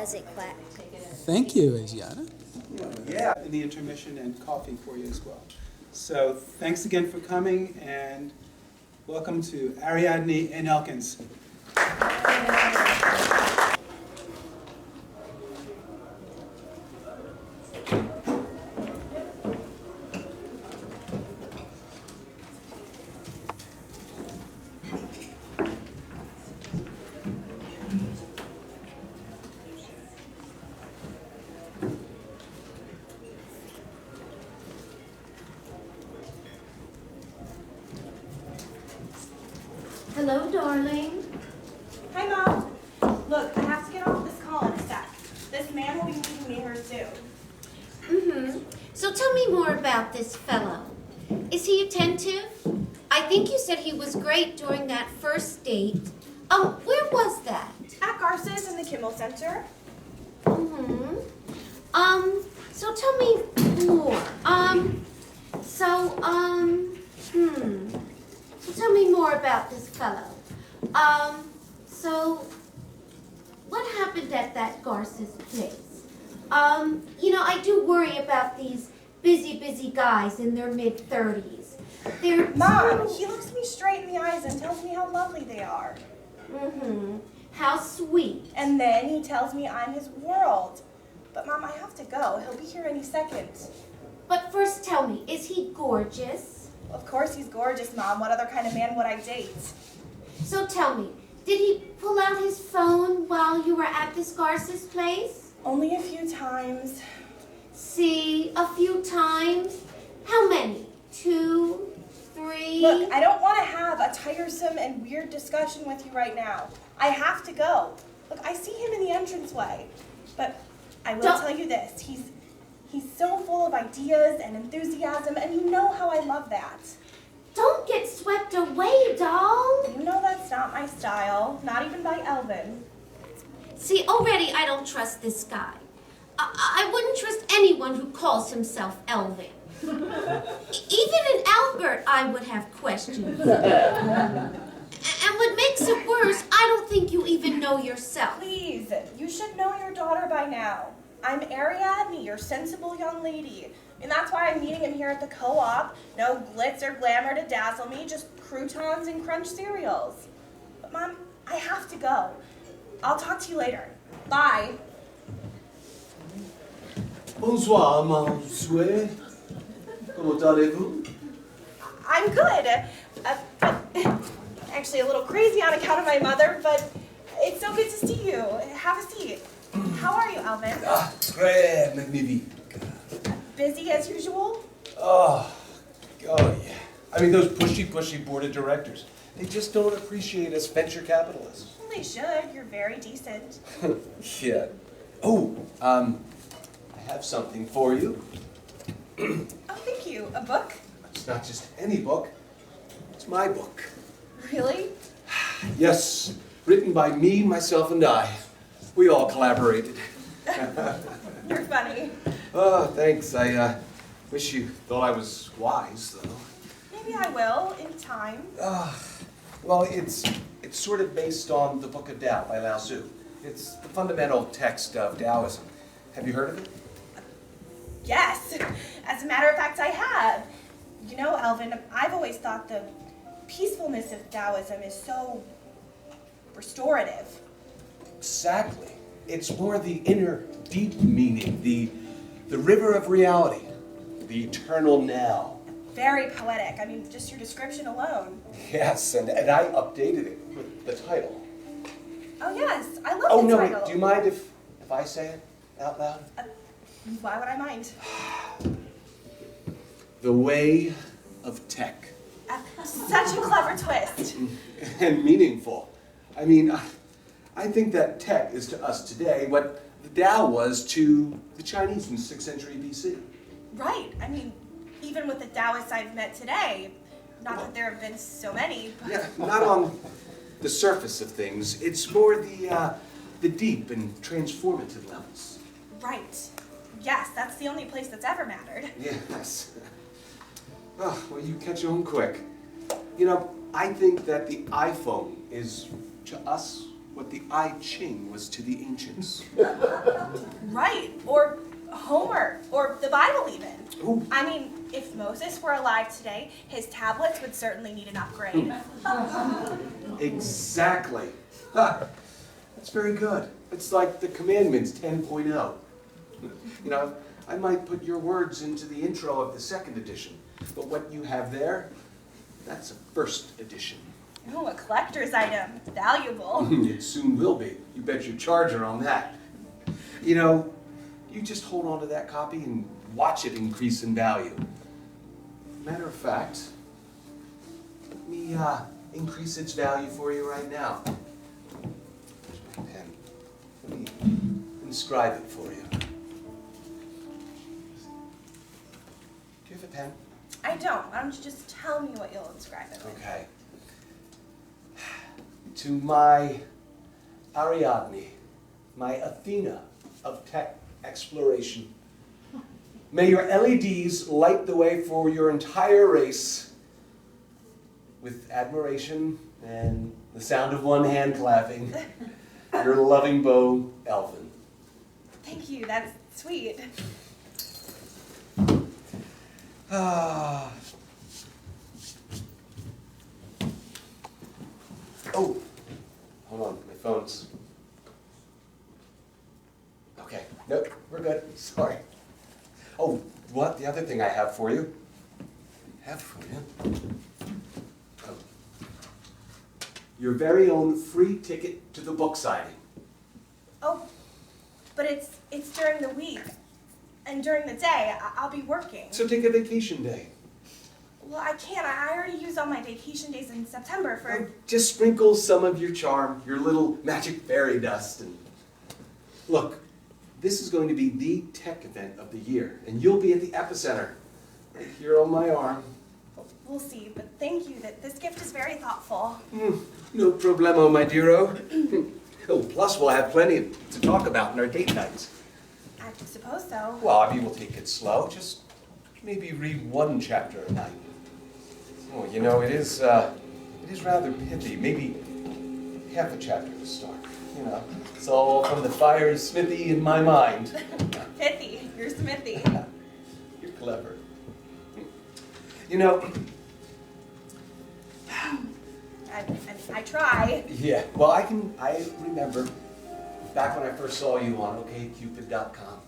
does it quack. Thank you, Asiana. Yeah, in the intermission and coffee for you as well. So thanks again for coming and welcome to Ariadne and Elkins. Hello, darling. Hi, Mom. Look, I have to get off this call in a sec. This man will be meeting me here soon. So tell me more about this fellow. Is he attentive? I think you said he was great during that first date. Where was that? At Garces in the Kimmel Center. So tell me more. So tell me more about this fellow. So what happened at that Garces place? I do worry about these busy guys in their mid-30s. They're Mom, he looks me straight in the eyes and tells me how lovely they are. How sweet. And then he tells me I'm his world. But Mom, I have to go. He'll be here any second. But first tell me, is he gorgeous? Of course he's gorgeous, Mom. What other kind of man would I date? So tell me, did he pull out his phone while you were at this Garces place? Only a few times. See, a few times? How many? 2, 3? Look, I don't want to have a tiresome and weird discussion with you right now. I have to go. Look, I see him in the entranceway. But I will tell you this. He's so full of ideas and enthusiasm, and you know how I love that. Don't get swept away, doll. You know that's not my style, not even by Elvin. See, already I don't trust this guy. I wouldn't trust anyone who calls himself Elvin. Even in Albert, I would have questions. And what makes it worse, I don't think you even know yourself. Please, you should know your daughter by now. I'm Ariadne, your sensible young lady. And that's why I'm meeting him here at the co-op. No glitz or glamour to dazzle me, just croutons and crunch cereals. But Mom, I have to go. I'll talk to you later. Bye. Bonsoir, mon souhait. Comment allez-vous? I'm good. But actually a little crazy on account of my mother, but it's so good to see you. Have a seat. How are you, Elvin? Très magnifique. Busy as usual? Oh, yeah. I mean, those pushy board of directors. They just don't appreciate us venture capitalists. Well, they should. You're very decent. Yeah. Oh, I have something for you. Oh, thank you. A book? It's not just any book. It's my book. Really? Yes, written by me, myself, and I. We all collaborated. You're funny. Oh, thanks. I wish you thought I was wise, though. Maybe I will, in time. Well, it's sort of based on the Book of Tao by Lao Tzu. It's the fundamental text of Taoism. Have you heard of it? Yes. As a matter of fact, I have. You know, Elvin, I've always thought the peacefulness of Taoism is so restorative. Exactly. It's more the inner, deep meaning, the river of reality, the eternal now. Very poetic. I mean, just your description alone. Yes, and I updated it with the title. Oh, yes. I love Oh, the no, title. wait, do you mind if I say it out loud? Why would I mind? The Way of Tech. Such a clever twist. And meaningful. I mean, I think that tech is to us today what the Tao was to the Chinese in the 6th century BC. Right. I mean, even with the Taoists I've met today, not that there have been so many, but... Yeah, not on the surface of things. It's more the deep and transformative levels. Right. Yes, that's the only place that's ever mattered. Yes. Oh, well, you catch on quick. You know, I think that the iPhone is, to us, what the I Ching was to the ancients. Right, or Homer, or the Bible even. Ooh. I mean, if Moses were alive today, his tablets would certainly need an upgrade. Exactly. Ha, that's very good. It's like the Commandments 10.0. You know, I might put your words into the intro of the second edition, but what you have there, that's a first edition. Oh, a collector's item. Valuable. It soon will be. You bet your charger on that. You know, you just hold on to that copy and watch it increase in value. Matter of fact, let me increase its value for you right now. Here's my pen. Let me inscribe it for you. Do you have a pen? I don't. Why don't you just tell me what you'll inscribe it with? Okay. To my Ariadne, my Athena of tech exploration. May your LEDs light the way for your entire race with admiration and the sound of one hand clapping. Your loving beau, Elvin. Thank you. That's sweet. Ah. Oh, hold on, my phone's. Okay, nope, we're good, sorry. Oh, what, the other thing I have for you? Oh. Your very own free ticket to the book signing. Oh, but it's during the week. And during the day, I'll be working. So take a vacation day. Well, I can't. I already used all my vacation days in September for... Just sprinkle some of your charm, your little magic fairy dust, and look, this is going to be the tech event of the year, and you'll be at the epicenter, right here on my arm. We'll see, but thank you. This gift is very thoughtful. No problemo, my dearo. Oh, plus we'll have plenty to talk about in our date nights. I suppose so. Well, I mean, we'll take it slow. Just maybe read one chapter a night. Oh, you know, it is rather pithy. Maybe half a chapter to start. You know, it's all from the fiery smithy in my mind. Pithy. You're smithy. You're clever. You know. I try. Yeah. Well, I remember back when I first saw you on OkCupid.com,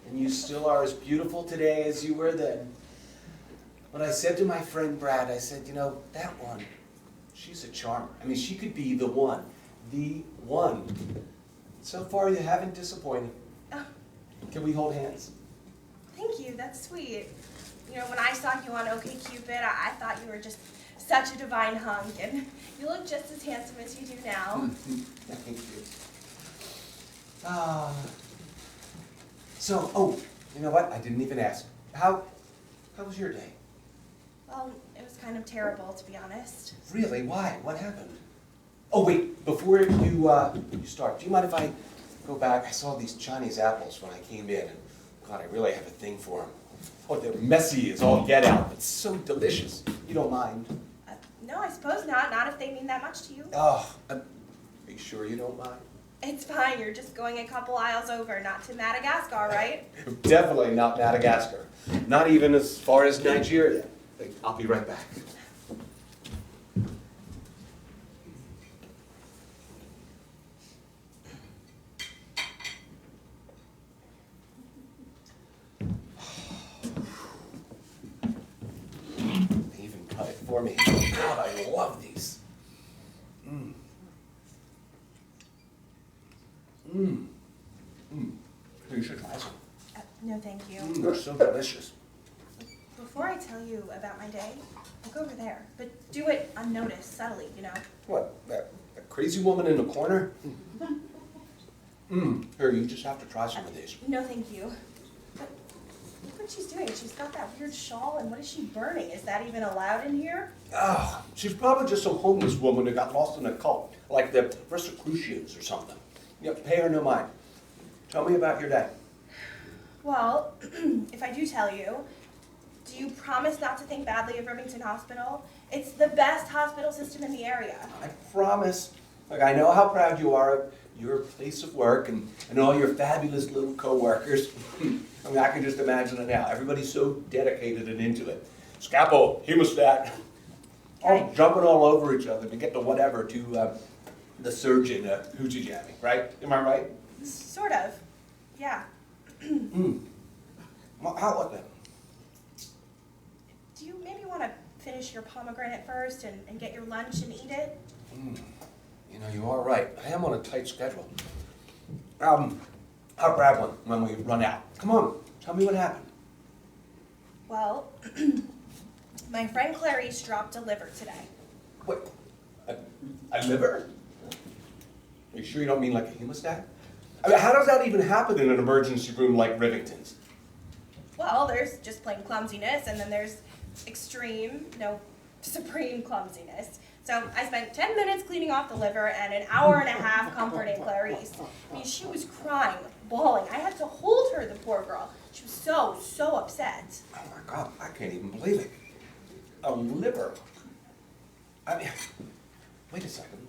and you still are as beautiful today as you were then. When I said to my friend Brad, I said, you know, that one, she's a charmer. I mean, she could be the one. The one. So far, you haven't disappointed. Oh, Can we hold hands? thank you. That's sweet. You know, when I saw you on OkCupid, I thought you were just such a divine hunk, and you look just as handsome as you do now. Thank you. So, oh, you know what? I didn't even ask. How was your day? Well, it was kind of terrible, to be honest. Really? Why? What happened? Oh, wait, before you start, do you mind if I go back? I saw these Chinese apples when I came in, and God, I really have a thing for them. Oh, they're messy as all get out, but so delicious. You don't mind? No, I suppose not. Not if they mean that much to you. Oh, are you sure you don't mind? It's fine. You're just going a couple aisles over, not to Madagascar, right? Definitely not Madagascar. Not even as far as Nigeria. I'll be right back. They even cut it for me. God, I love these. You should try some. No, thank you. They're so delicious. Before I tell you about my day, I'll go over there. But do it unnoticed, subtly, you know. What, that crazy woman in the corner? Here, you just have to try some of these. No, thank you. But look what she's doing. She's got that weird shawl, and what is she burning? Is that even allowed in here? Oh, she's probably just some homeless woman who got lost in a cult, like the Rosicrucians or something. Yep, pay her no mind. Tell me about your day. Well, if I do tell you, do you promise not to think badly of Irvington Hospital? It's the best hospital system in the area. I promise. Look, I know how proud you are of your place of work and all your fabulous little co-workers. I mean, I can just imagine it now. Everybody's so dedicated and into it. Scalpel, hemostat, all jumping all over each other to get to whatever, to the surgeon, hoochie jamming, right? Am I right? Sort of. Yeah. Well, how was that? Do you maybe want to finish your pomegranate first and get your lunch and eat it? You know, you are right. I am on a tight schedule. I'll grab one when we run out. Come on, tell me what happened. Well, my friend Clarice dropped a liver today. Wait, a liver? Are you sure you don't mean like a hemostat? I mean, how does that even happen in an emergency room like Rivington's? Well, there's just plain clumsiness, and then there's extreme, no, supreme clumsiness. So I spent 10 minutes cleaning off the liver and an hour and a half comforting Clarice. I mean, she was crying, bawling. I had to hold her, the poor girl. She was so upset. Oh my God, I can't even believe it. A liver? I mean, wait a second.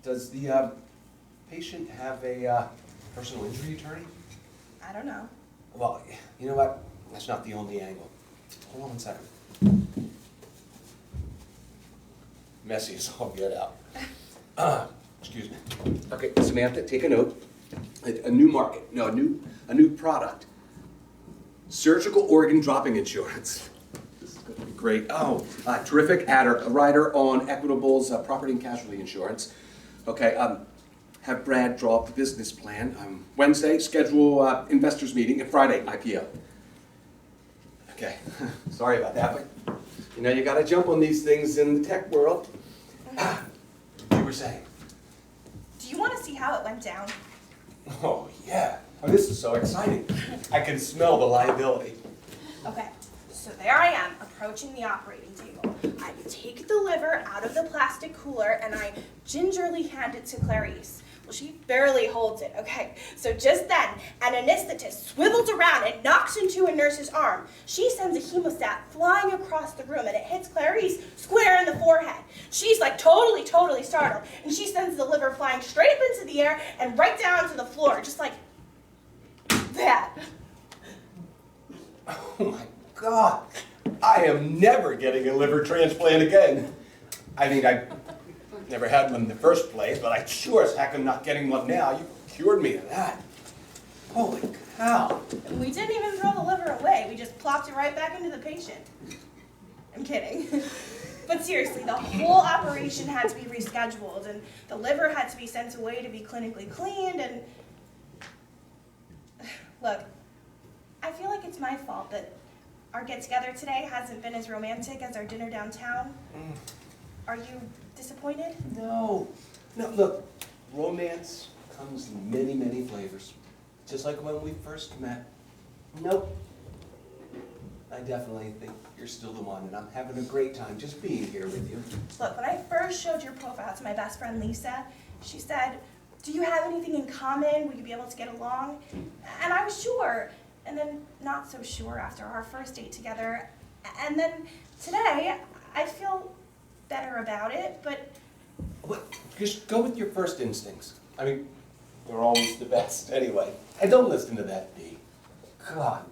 Does the patient have a personal injury attorney? I don't know. Well, you know what? That's not the only angle. Hold on 1 second. Messy as all get out. Excuse me. Okay, Samantha, take a note. A new market, no, a new product. Surgical organ dropping insurance. This is going to be great. Oh, terrific adder, a rider on Equitable's property and casualty insurance. Okay, have Brad draw up the business plan. Wednesday, schedule investors meeting, and Friday, IPO. Okay, sorry about that, but you know, you gotta jump on these things in the tech world. You were saying? Do you want to see how it went down? Oh, yeah. Oh, this is so exciting. I can smell the liability. Okay, so there I am, approaching the operating table. I take the liver out of the plastic cooler and I gingerly hand it to Clarice. Well, she barely holds it, okay? So just then, an anesthetist swivels around and knocks into a nurse's arm. She sends a hemostat flying across the room and it hits Clarice square in the forehead. She's like totally startled, and she sends the liver flying straight up into the air and right down to the floor, just like that. Oh my God. I am never getting a liver transplant again. I mean, I never had one in the first place, but I sure as heck am not getting one now. You cured me of that. Holy cow. We didn't even throw the liver away. We just plopped it right back into the patient. I'm kidding. But seriously, the whole operation had to be rescheduled, and the liver had to be sent away to be clinically cleaned, and look, I feel like it's my fault that our get-together today hasn't been as romantic as our dinner downtown. Are you disappointed? No. No, look, romance comes in many, many flavors. Just like when we first met. Nope. I definitely think you're still the one, and I'm having a great time just being here with you. Look, when I first showed your profile to my best friend Lisa, she said, "Do you have anything in common? Will you be able to get along?" And I was sure, and then not so sure after our first date together. And then today, I feel better about it, but... Well, just go with your first instincts. I mean, they're always the best anyway. And don't listen to that bee. God.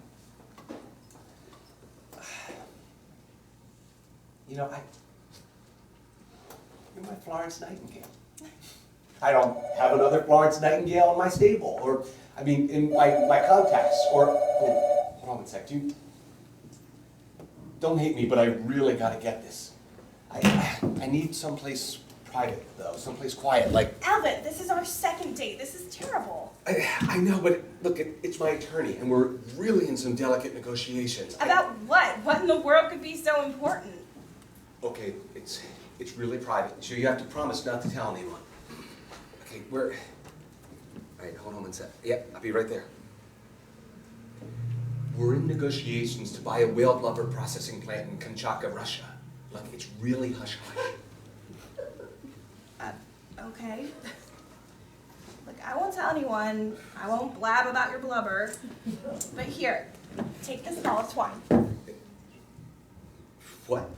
You know, you're my Florence Nightingale. I don't have another Florence Nightingale in my stable, or, I mean, in my contacts, or, oh, hold on 1 sec. Don't hate me, but I really gotta get this. I need someplace private, though, someplace quiet, like... Elvin, this is our second date. This is terrible. I know, but look, it's my attorney, and we're really in some delicate negotiations. About what? What in the world could be so important? Okay, it's really private, so you have to promise not to tell anyone. Okay, all right, hold on 1 sec. Yep, I'll be right there. We're in negotiations to buy a whale blubber processing plant in Kamchatka, Russia. Like, it's really hush-hush. Okay. Look, I won't tell anyone. I won't blab about your blubber. But here, take this ball of twine. What?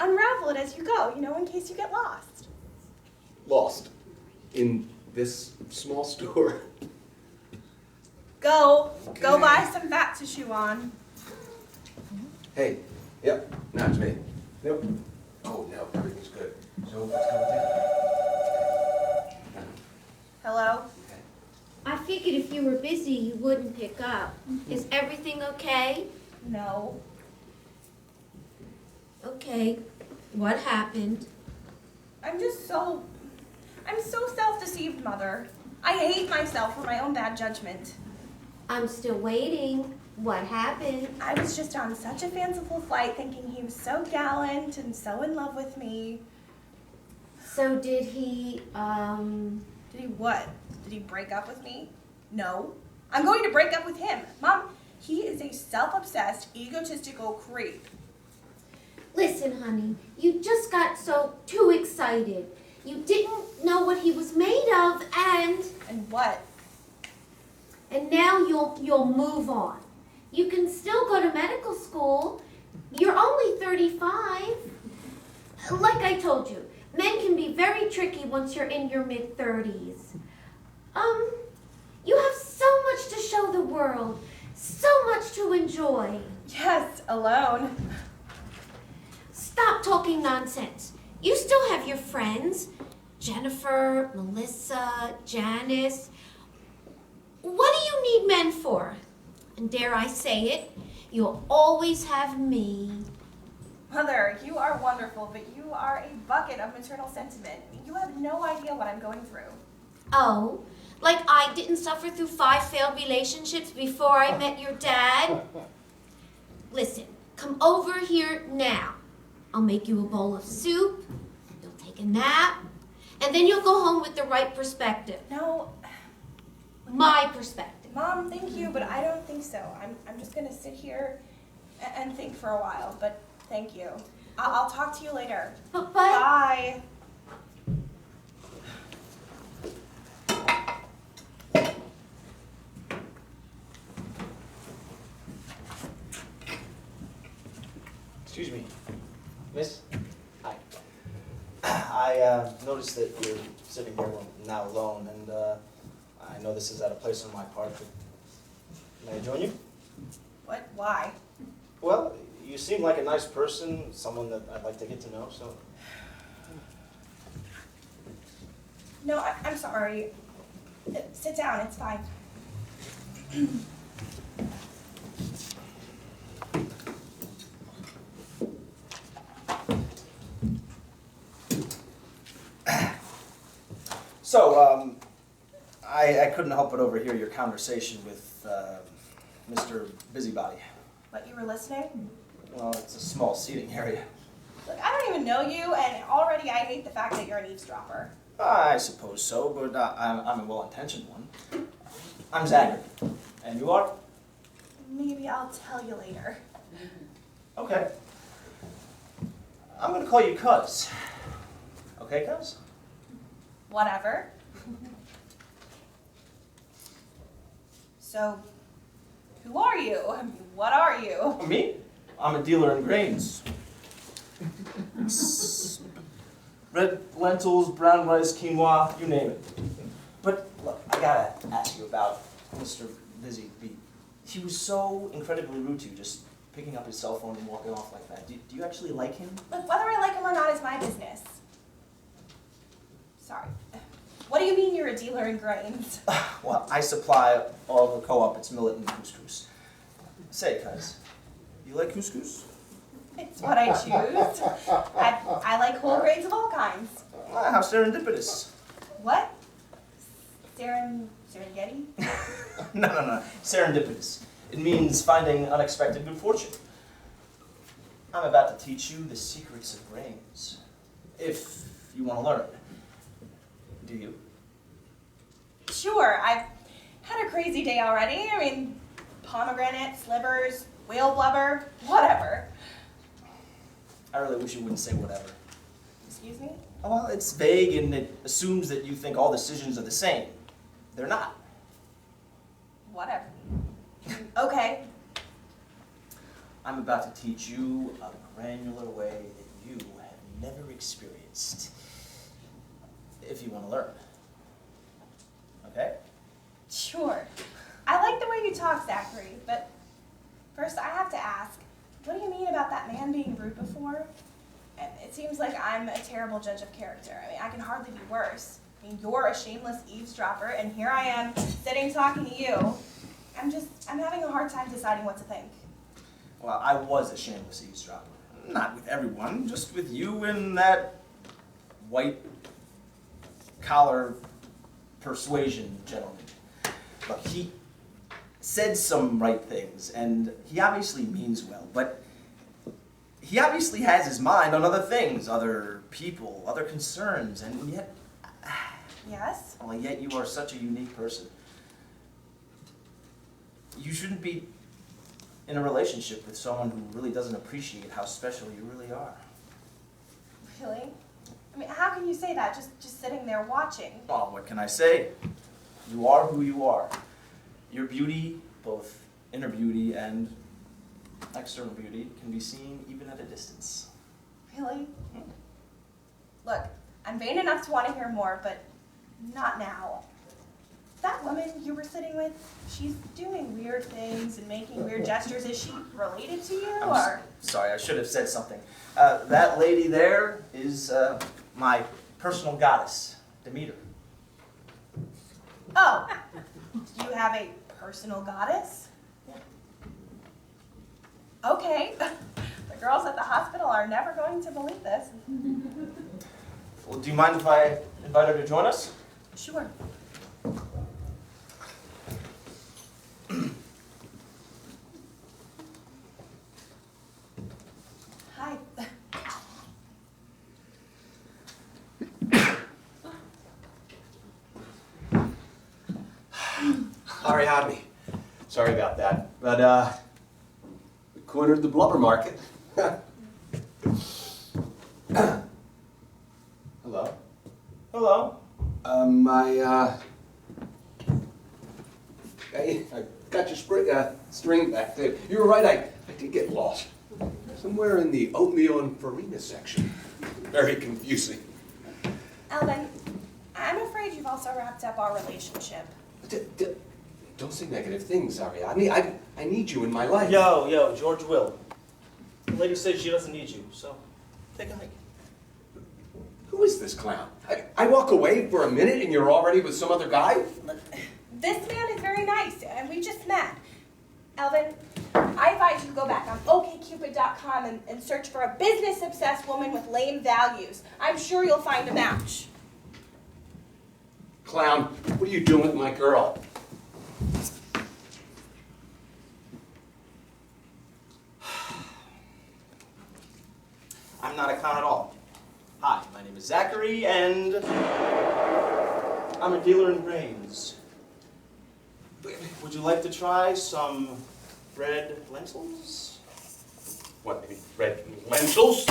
Unravel it as you go, in case you get lost. Lost. in this small store. Go buy some fat to chew on. Hey, yep, no, it's me. Nope. Oh, no, everything's good. So, what's going on? Hello? I figured if you were busy, you wouldn't pick up. Is everything okay? No. Okay. What happened? I'm so self-deceived, Mother. I hate myself for my own bad judgment. I'm still waiting. What happened? I was just on such a fanciful flight thinking he was so gallant and so in love with me. So did he, Did he what? Did he break up with me? No. I'm going to break up with him. Mom, he is a self-obsessed, egotistical creep. Listen, honey, you just got so too excited. You didn't know what he was made of, and what? And now you'll move on. You can still go to medical school. You're only 35. Like I told you, men can be very tricky once you're in your mid-30s. You have so much to show the world, so much to enjoy. Yes, alone. Stop talking nonsense. You still have your friends, Jennifer, Melissa, Janice. What do you need men for? And dare I say it, you'll always have me. Mother, you are wonderful, but you are a bucket of maternal sentiment. You have no idea what I'm going through. Oh, like I didn't suffer through 5 failed relationships before I met your dad? Listen, come over here now. I'll make you a bowl of soup, you'll take a nap, and then you'll go home with the right perspective. No. My perspective. Mom, thank you, but I don't think so. I'm just going to sit here and think for a while, but thank you. I'll talk to you later. But Bye. Excuse me, miss? Hi. I noticed that you're sitting here now alone, and I know this is at a place on my part, but may I join you? What? Why? Well, you seem like a nice person, someone that I'd like to get to know, so... No, I'm sorry. Sit down, it's fine. So, I couldn't help but overhear your conversation with Mr. Busybody. But you were listening? Well, it's a small seating area. Look, I don't even know you, and already I hate the fact that you're an eavesdropper. I suppose so, but I'm a well-intentioned one. I'm Zachary. And you are? Maybe I'll tell you later. Okay. I'm going to call you Cuz. Okay, Cuz? Whatever. So, who are you? I mean, what are you? Me? I'm a dealer in grains. Red lentils, brown rice, quinoa, you name it. But look, I gotta ask you about Mr. Busy Bee. He was so incredibly rude to you, just picking up his cell phone and walking off like that. Do you actually like him? Look, whether I like him or not is my business. Sorry. What do you mean you're a dealer in grains? Well, I supply all the co-op its millet and couscous. Say, Cuz, you like couscous? It's what I choose. I like whole grains of all kinds. How serendipitous. What? Serengeti? No. Serendipitous. It means finding unexpected good fortune. I'm about to teach you the secrets of grains. If you want to learn. Do you? Sure, I've had a crazy day already. I mean, pomegranate, slivers, whale blubber, whatever. I really wish you wouldn't say whatever. Excuse me? Oh, well, it's vague and it assumes that you think all decisions are the same. They're not. Whatever. Okay. I'm about to teach you a granular way that you have never experienced. If you want to learn. okay? Sure. I like the way you talk, Zachary, but first I have to ask, what do you mean about that man being rude before? And it seems like I'm a terrible judge of character. I mean, I can hardly be worse. I mean, you're a shameless eavesdropper, and here I am sitting talking to you. I'm having a hard time deciding what to think. Well, I was a shameless eavesdropper. Not with everyone, just with you and that white collar persuasion gentleman. Look, he said some right things, and he obviously means well, but he obviously has his mind on other things, other people, other concerns, and yet... Yes? Well, yet you are such a unique person. You shouldn't be in a relationship with someone who really doesn't appreciate how special you really are. Really? I mean, how can you say that just sitting there watching? Well, what can I say? You are who you are. Your beauty, both inner beauty and external beauty, can be seen even at a distance. Really? Look, I'm vain enough to want to hear more, but not now. That woman you were sitting with, she's doing weird things and making weird gestures. Is she related to you, or? Sorry, I should have said something. That lady there is my personal goddess, Demeter. Oh, do you have a personal goddess? Yeah. Okay. The girls at the hospital are never going to believe this. Well, do you mind if I invite her to join us? Sure. Hi. Ariadne, sorry about that, but we cornered the blubber market. Hello? Hello. I got your string back there. You were right, I did get lost. Somewhere in the oatmeal and farina section. Very confusing. Elvin, I'm afraid you've also wrapped up our relationship. Don't say negative things, Ariadne. I need you in my life. Yo, George will. The lady says she doesn't need you, so take a hike. Who is this clown? I walk away for a minute and you're already with some other guy? Look, this man is very nice, and we just met. Elvin, I advise you to go back on okcupid.com and search for a business-obsessed woman with lame values. I'm sure you'll find a match. Clown, what are you doing with my girl? I'm not a clown at all. Hi, my name is Zachary, and I'm a dealer in brains. Would you like to try some red lentils? What, maybe red lentils?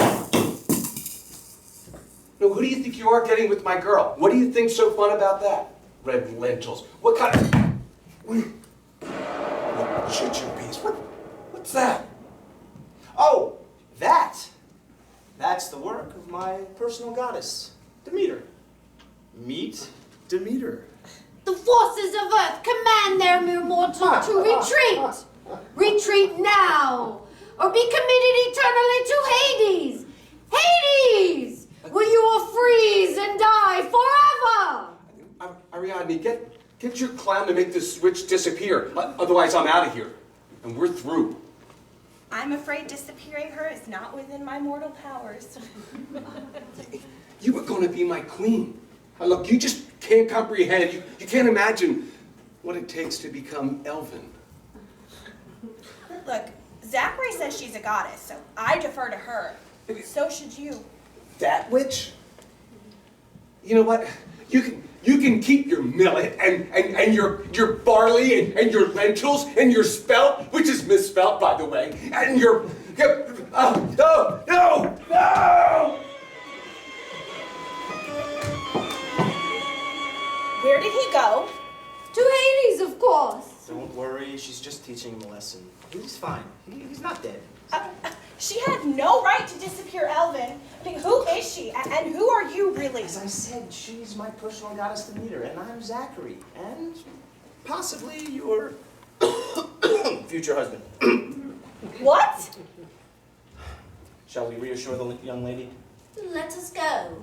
No, who do you think you are getting with my girl? What do you think's so fun about that? Red lentils. What kind of... What should you be? What's that? Oh, that's the work of my personal goddess, Demeter. Meet Demeter. The forces of Earth command their mere mortals to retreat. Retreat now, or be committed eternally to Hades. Hades, where you will freeze and die forever. Ariadne, get your clown to make this switch disappear. Otherwise, I'm out of here. And we're through. I'm afraid disappearing her is not within my mortal powers. You were going to be my queen. Look, you just can't comprehend. You can't imagine what it takes to become Elvin. Look, Zachary says she's a goddess, so I defer to her. So should you. That witch? You know what? You can keep your millet and your barley and your lentils and your spelt, which is misspelt, by the way, and your... No! Where did he go? To Hades, of course. Don't worry, she's just teaching him a lesson. He's fine. He's not dead. She had no right to disappear Elvin, I mean, who is she? And who are you really? As I said, she's my personal goddess Demeter, and I'm Zachary, and possibly your future husband. What? Shall we reassure the young lady? Let us go.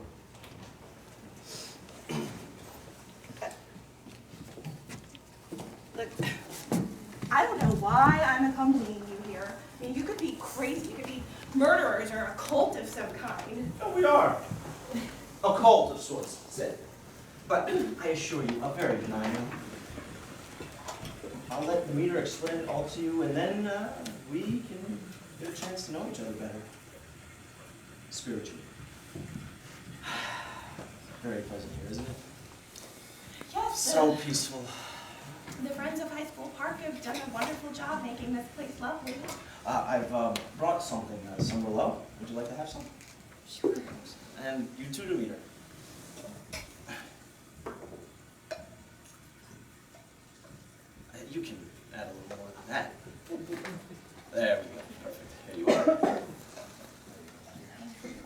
Look, I don't know why I'm accompanying you here. I mean, you could be crazy. You could be murderers or a cult of some kind. Oh, we are. A cult of sorts, said. But I assure you, a very benign one. I'll let Demeter explain it all to you, and then we can get a chance to know each other better. Spiritually. Very pleasant here, isn't it? Yes. So peaceful. The Friends of High School Park have done a wonderful job making this place lovely. I've brought something, some Merlot. Would you like to have some? Sure. And you too, Demeter. You can add a little more than that. There we go. Perfect. Here you are.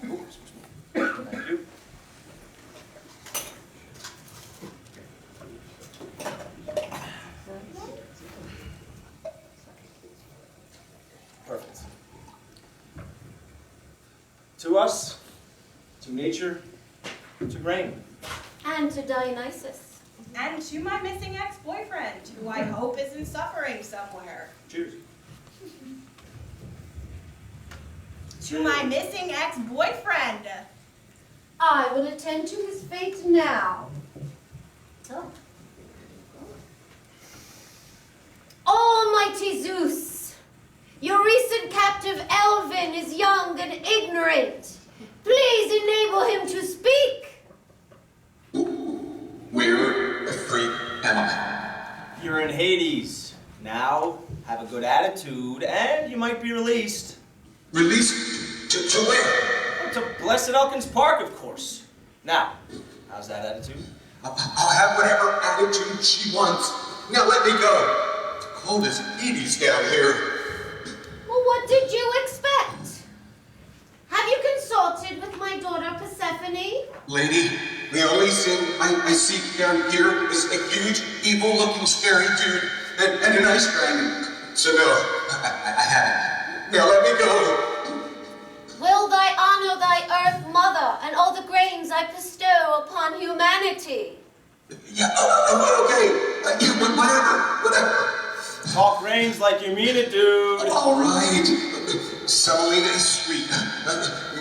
Ooh, excuse me. Thank you. Perfect. To us, to nature, to rain. And to Dionysus. And to my missing ex-boyfriend, who I hope isn't suffering somewhere. Cheers. To my missing ex-boyfriend. I will attend to his fate now. Oh. Almighty Zeus, your recent captive Elvin is young and ignorant. Please enable him to speak. We're a free element. You're in Hades. Now, have a good attitude, and you might be released. Released to where? To blessed Elkins Park, of course. Now, how's that attitude? I'll have whatever attitude she wants. Now let me go. It's cold as Hades down here. Well, what did you expect? Have you consulted with my daughter Persephone? Lady, the only sin I see down here is a huge, evil-looking, scary dude and an ice dragon. So no, I haven't. Now let me go. Will thy honor thy earth mother and all the grains I bestow upon humanity? Yeah, okay. Yeah, whatever. Talk reigns like you mean it, dude. All right. Semolina is sweet.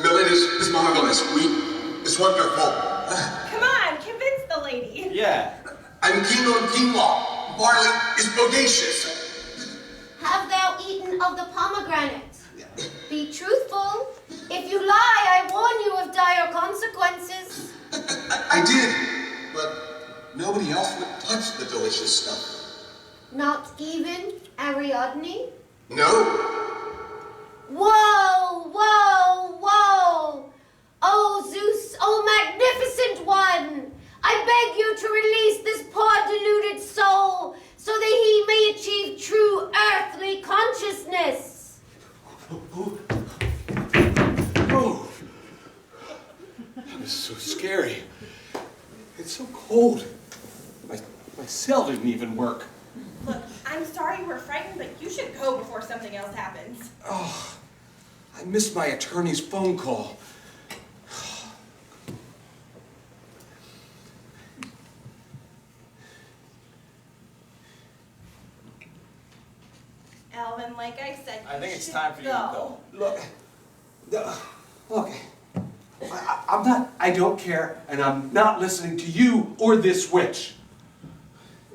Millet is marvelous. Wheat is wonderful. Come on, convince the lady. Yeah. I'm keen on quinoa. Barley is bodacious. Have thou eaten of the pomegranate? Be truthful. If you lie, I warn you of dire consequences. I did, but nobody else would touch the delicious stuff. Not even Ariadne? No. Whoa, whoa, whoa! Oh Zeus, oh magnificent one! I beg you to release this poor deluded soul so that he may achieve true earthly consciousness. Oh, that was so scary. It's so cold. My cell didn't even work. Look, I'm sorry you were frightened, but you should go before something else happens. Oh, I missed my attorney's phone call. Elvin, like I said, I think it's time for you to go. Look, I don't care, and I'm not listening to you or this witch.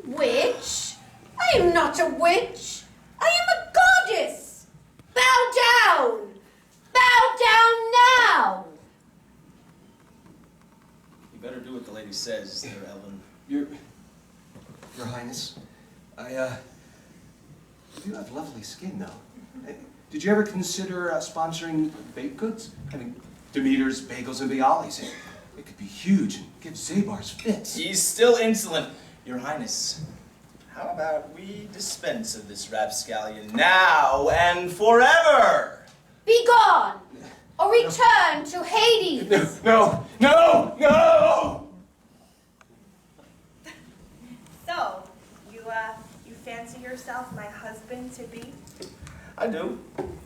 Witch? I am not a witch. I am a goddess. Bow down. Bow down now. You better do what the lady says there, Elvin. Your Highness, you have lovely skin, though. Did you ever consider sponsoring baked goods? I mean, Demeter's Bagels and Bialys. It could be huge and give Zabar's fits. He's still insolent. Your Highness, how about we dispense of this rapscallion now and forever? Be gone, or return to Hades. No, no, no! So, you fancy yourself my husband-to-be? I do,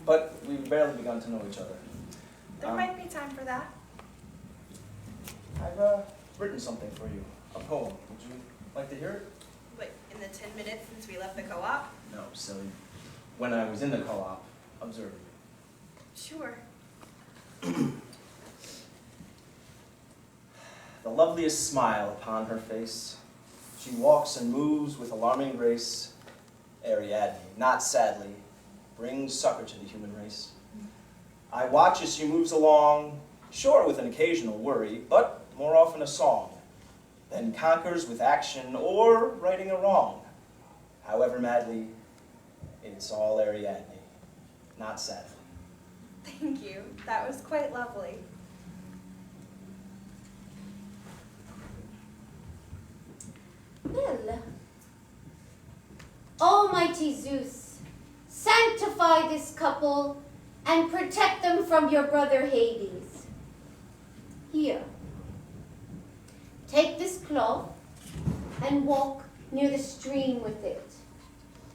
but we've barely begun to know each other. There might be time for that. I've written something for you, a poem. Would you like to hear it? Wait, in the 10 minutes since we left the co-op? No, silly. When I was in the co-op, observing. Sure. The loveliest smile upon her face. She walks and moves with alarming grace. Ariadne, not sadly, brings succor to the human race. I watch as she moves along, sure with an occasional worry, but more often a song, then conquers with action or righting a wrong. However madly, it's all Ariadne, not sadly. Thank you. That was quite lovely. Well, Almighty Zeus, sanctify this couple and protect them from your brother Hades. Here, take this cloth and walk near the stream with it,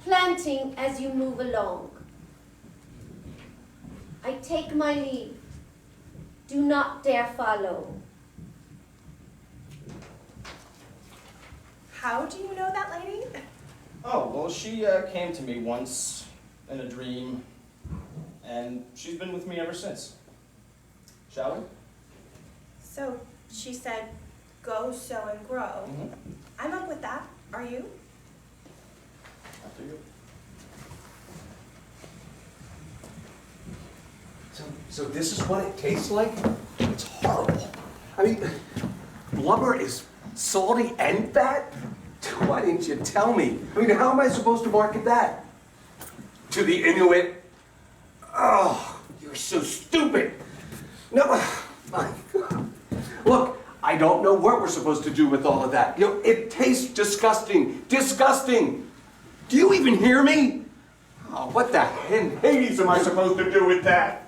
planting as you move along. I take my leave. Do not dare follow. How do you know that lady? Oh, well, she came to me once in a dream, and she's been with me ever since. Shall we? So, she said, go, sow, and grow. Mm-hmm. I'm up with that. Are you? After you. So this is what it tastes like? It's horrible. I mean, blubber is salty and fat? Why didn't you tell me? I mean, how am I supposed to market that? To the Inuit? Oh, you're so stupid. No, my God. Look, I don't know what we're supposed to do with all of that. You know, it tastes disgusting. Disgusting. Do you even hear me? Oh, what the Hades am I supposed to do with that?